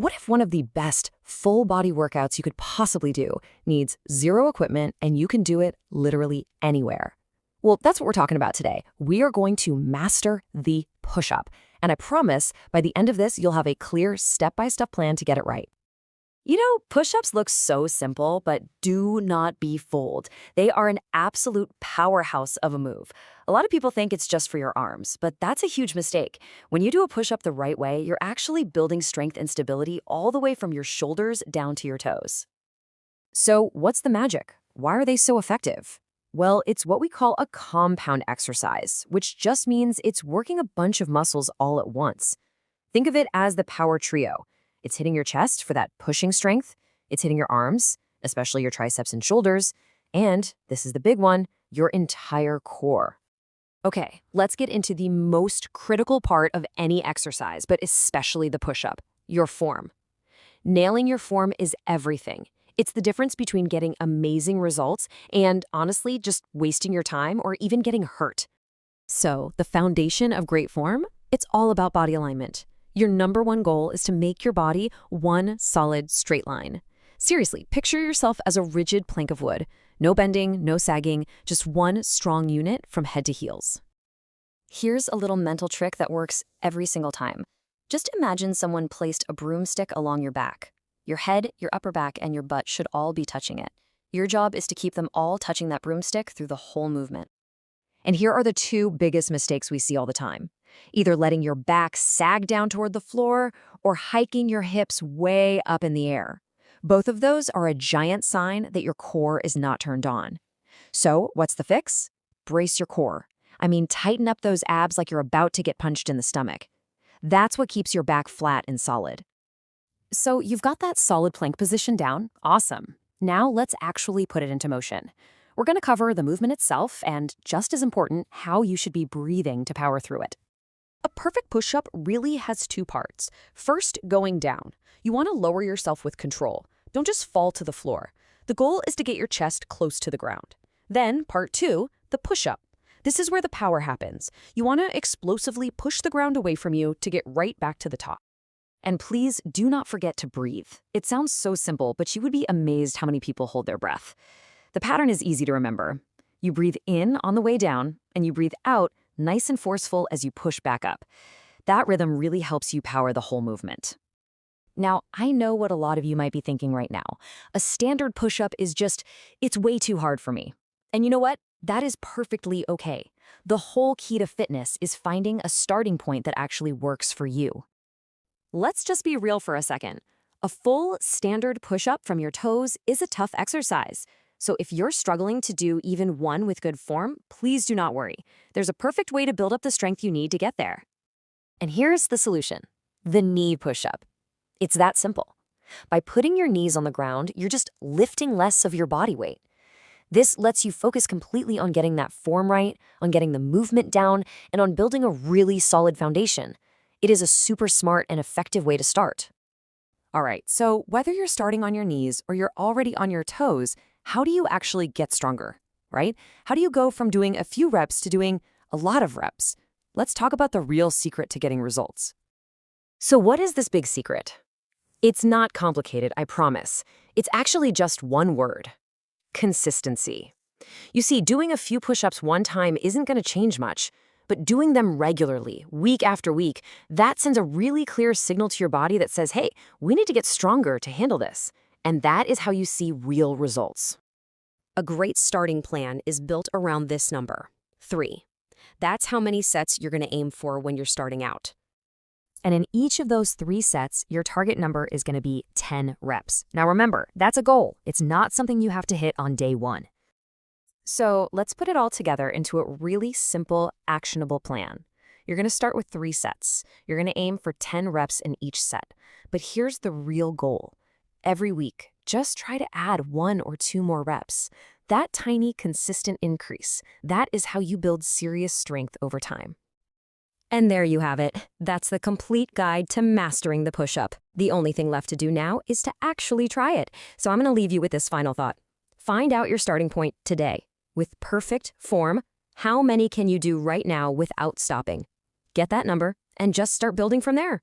What if one of the best full body workouts you could possibly do needs zero equipment and you can do it literally anywhere? Well, that's what we're talking about today. We are going to master the push-up. And I promise by the end of this, you'll have a clear step-by-step plan to get it right. You know, push-ups look so simple, but do not be fooled. They are an absolute powerhouse of a move. A lot of people think it's just for your arms, but that's a huge mistake. When you do a push-up the right way, you're actually building strength and stability all the way from your shoulders down to your toes. So what's the magic? Why are they so effective? Well, it's what we call a compound exercise, which just means it's working a bunch of muscles all at once. Think of it as the power trio. It's hitting your chest for that pushing strength. It's hitting your arms, especially your triceps and shoulders. And, this is the big one, your entire core. Okay, let's get into the most critical part of any exercise, but especially the push-up, your form. Nailing your form is everything. It's the difference between getting amazing results and, honestly, just wasting your time or even getting hurt. So, the foundation of great form? It's all about body alignment. Your number one goal is to make your body one solid straight line. Seriously, picture yourself as a rigid plank of wood. No bending, no sagging, just one strong unit from head to heels. Here's a little mental trick that works every single time. Just imagine someone placed a broomstick along your back. Your head, your upper back, and your butt should all be touching it. Your job is to keep them all touching that broomstick through the whole movement. And here are the two biggest mistakes we see all the time. Either letting your back sag down toward the floor or hiking your hips way up in the air. Both of those are a giant sign that your core is not turned on. So, what's the fix? Brace your core. I mean, tighten up those abs like you're about to get punched in the stomach. That's what keeps your back flat and solid. So, you've got that solid plank position down. Awesome. Now, let's actually put it into motion. We're going to cover the movement itself and, just as important, how you should be breathing to power through it. A perfect push-up really has two parts. First, going down. You want to lower yourself with control. Don't just fall to the floor. The goal is to get your chest close to the ground. Then, part two, the push-up. This is where the power happens. You want to explosively push the ground away from you to get right back to the top. And please do not forget to breathe. It sounds so simple, but you would be amazed how many people hold their breath. The pattern is easy to remember. You breathe in on the way down, and you breathe out nice and forceful as you push back up. That rhythm really helps you power the whole movement. Now, I know what a lot of you might be thinking right now. A standard push-up is just, it's way too hard for me. And you know what? That is perfectly okay. The whole key to fitness is finding a starting point that actually works for you. Let's just be real for a second. A full standard push-up from your toes is a tough exercise. So if you're struggling to do even one with good form, please do not worry. There's a perfect way to build up the strength you need to get there. And here's the solution: the knee push-up. It's that simple. By putting your knees on the ground, you're just lifting less of your body weight. This lets you focus completely on getting that form right, on getting the movement down, and on building a really solid foundation. It is a super smart and effective way to start. All right, so whether you're starting on your knees or you're already on your toes, how do you actually get stronger, right? How do you go from doing a few reps to doing a lot of reps? Let's talk about the real secret to getting results. So what is this big secret? It's not complicated, I promise. It's actually just one word: consistency. You see, doing a few push-ups one time isn't going to change much, but doing them regularly, week after week, that sends a really clear signal to your body that says, hey, we need to get stronger to handle this. And that is how you see real results. A great starting plan is built around this number, 3. That's how many sets you're going to aim for when you're starting out. And in each of those 3 sets, your target number is going to be 10 reps. Now remember, that's a goal. It's not something you have to hit on day 1. So let's put it all together into a really simple, actionable plan. You're going to start with 3 sets. You're going to aim for 10 reps in each set. But here's the real goal. Every week, just try to add 1 or 2 more reps. That tiny, consistent increase, that is how you build serious strength over time. And there you have it. That's the complete guide to mastering the push-up. The only thing left to do now is to actually try it. So I'm going to leave you with this final thought. Find out your starting point today. With perfect form, how many can you do right now without stopping? Get that number and just start building from there.